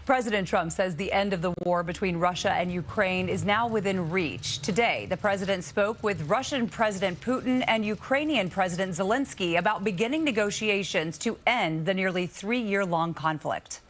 President Trump says the end of the war between Russia and Ukraine is now within reach. Today, the president spoke with Russian President Putin and Ukrainian President Zelenskyy about beginning negotiations to end the nearly 3-year-long conflict.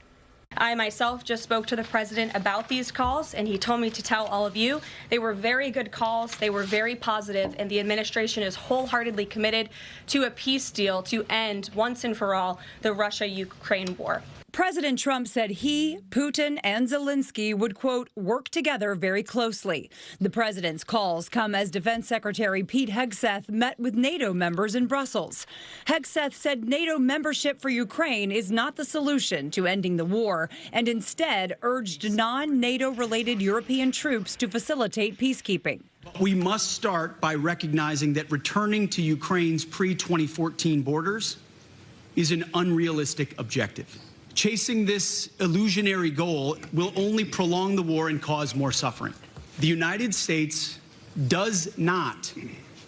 I myself just spoke to the president about these calls, and he told me to tell all of you they were very good calls, they were very positive, and the administration is wholeheartedly committed to a peace deal to end once and for all the Russia-Ukraine war. President Trump said he, Putin, and Zelenskyy would, quote, work together very closely. The president's calls come as Defense Secretary Pete Hegseth met with NATO members in Brussels. Hegseth said NATO membership for Ukraine is not the solution to ending the war, and instead urged non-NATO-related European troops to facilitate peacekeeping. We must start by recognizing that returning to Ukraine's pre-2014 borders is an unrealistic objective. Chasing this illusionary goal will only prolong the war and cause more suffering. The United States does not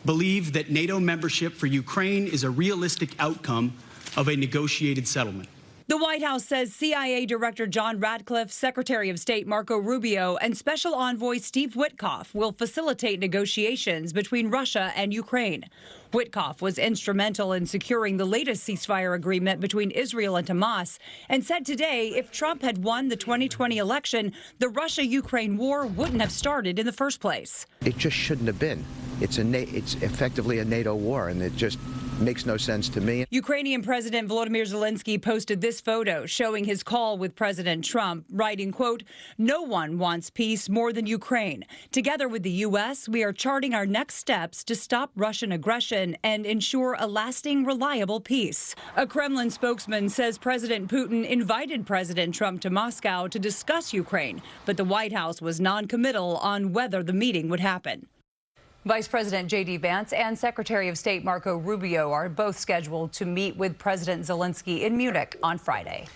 believe that NATO membership for Ukraine is a realistic outcome of a negotiated settlement. The White House says CIA Director John Ratcliffe, Secretary of State Marco Rubio, and Special Envoy Steve Witkoff will facilitate negotiations between Russia and Ukraine. Witkoff was instrumental in securing the latest ceasefire agreement between Israel and Hamas and said today if Trump had won the 2020 election, the Russia-Ukraine war wouldn't have started in the first place. It just shouldn't have been. It's effectively a NATO war, and it just makes no sense to me. Ukrainian President Volodymyr Zelenskyy posted this photo showing his call with President Trump, writing, quote, no one wants peace more than Ukraine. Together with the U.S., we are charting our next steps to stop Russian aggression and ensure a lasting, reliable peace. A Kremlin spokesman says President Putin invited President Trump to Moscow to discuss Ukraine, but the White House was non-committal on whether the meeting would happen. Vice President J.D. Vance and Secretary of State Marco Rubio are both scheduled to meet with President Zelenskyy in Munich on Friday.